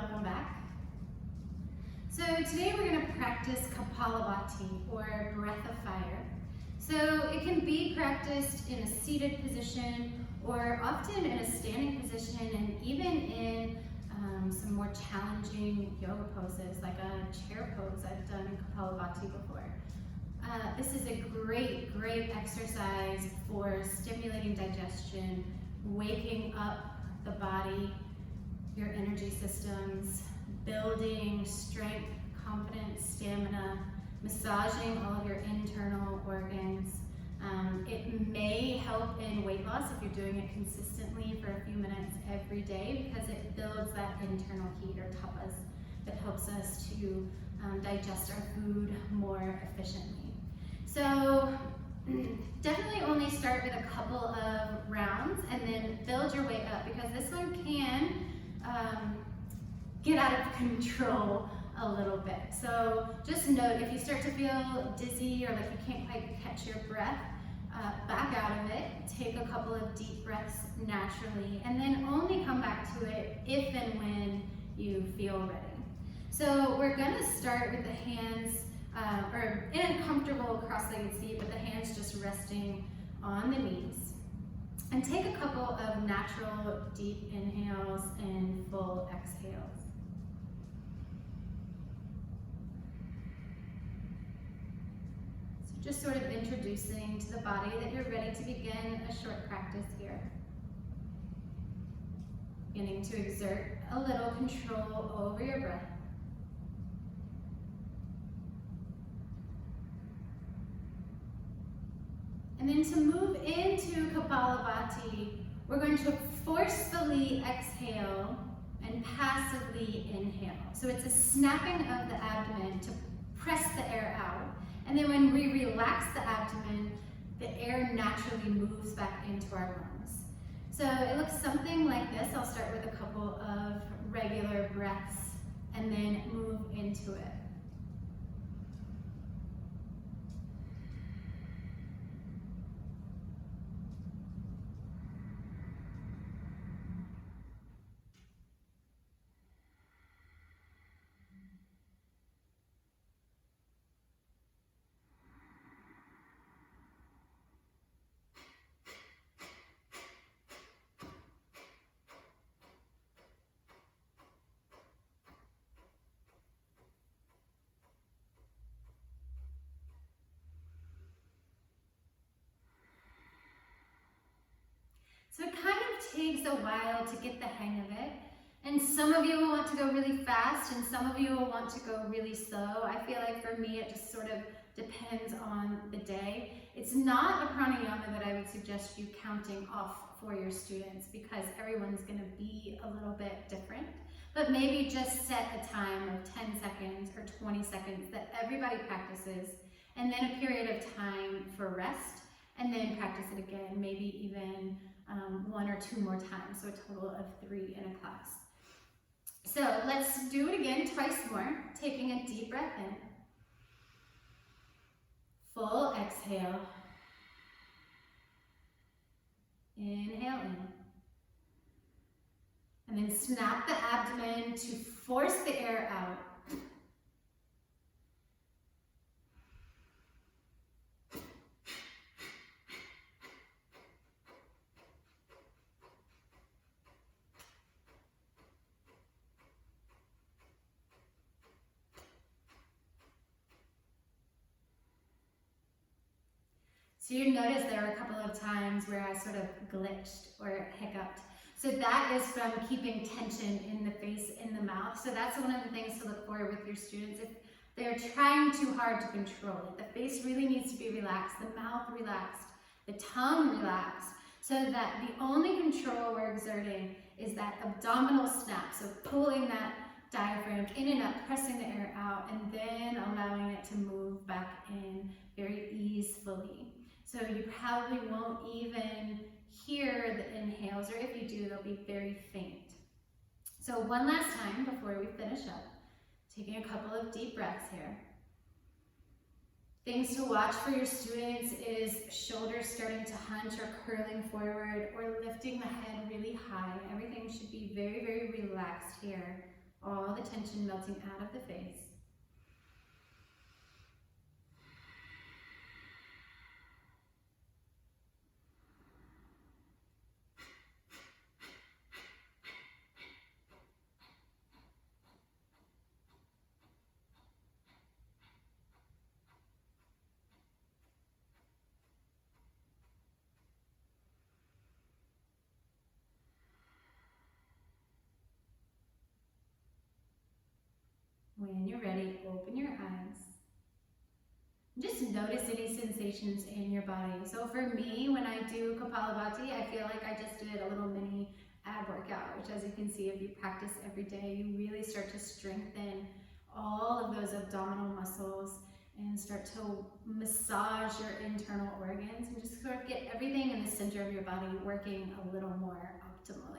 welcome back. So today we're going to practice Kapaalabhati, or breath of fire. So it can be practiced in a seated position or often in a standing position, and even in some more challenging yoga poses like a chair pose I've done in Kapaalabhati before. This is a great exercise for stimulating digestion, waking up the body, your energy systems, building strength, confidence, stamina, massaging all of your internal organs. It may help in weight loss if you're doing it consistently for a few minutes every day, because it builds that internal heat, or tapas, that helps us to digest our food more efficiently. So definitely only start with a couple of rounds and then build your way up, because this one can get out of control a little bit. So just note, if you start to feel dizzy or like you can't quite catch your breath, back out of it, take a couple of deep breaths naturally, and then only come back to it if and when you feel ready. So we're gonna start with the hands, or in a comfortable cross-legged seat, with the hands just resting on the knees. And take a couple of natural deep inhales and full exhales. So just sort of introducing to the body that you're ready to begin a short practice here. Beginning to exert a little control over your breath. And then to move into Kapaalabhati, we're going to forcefully exhale and passively inhale. So it's a snapping of the abdomen to press the air out. And then when we relax the abdomen, the air naturally moves back into our lungs. So it looks something like this. I'll start with a couple of regular breaths and then move into it. So it kind of takes a while to get the hang of it. And some of you will want to go really fast, and some of you will want to go really slow. I feel like for me, it just sort of depends on the day. It's not a pranayama that I would suggest you counting off for your students, because everyone's going to be a little bit different. But maybe just set a time of 10 seconds or 20 seconds that everybody practices, and then a period of time for rest, and then practice it again, maybe even 1 or 2 more times, so a total of 3 in a class. So let's do it again twice more, taking a deep breath in. Full exhale. Inhale in. And then snap the abdomen to force the air out. So you notice there were a couple of times where I sort of glitched or hiccuped. So that is from keeping tension in the face, in the mouth. So that's one of the things to look for with your students. If they're trying too hard to control it, the face really needs to be relaxed, the mouth relaxed, the tongue relaxed, so that the only control we're exerting is that abdominal snap. So pulling that diaphragm in and up, pressing the air out, and then allowing it to move back in very easily. So you probably won't even hear the inhales, or if you do, they'll be very faint. So one last time before we finish up, taking a couple of deep breaths here. Things to watch for your students is shoulders starting to hunch or curling forward, or lifting the head really high. Everything should be very relaxed here. all the tension melting out of the face. When you're ready, open your eyes. Just notice any sensations in your body. So for me, when I do Kapaalabhati, I feel like I just did a little mini ab workout, which as you can see, if you practice every day, you really start to strengthen all of those abdominal muscles and start to massage your internal organs and just sort of get everything in the center of your body working a little more optimally.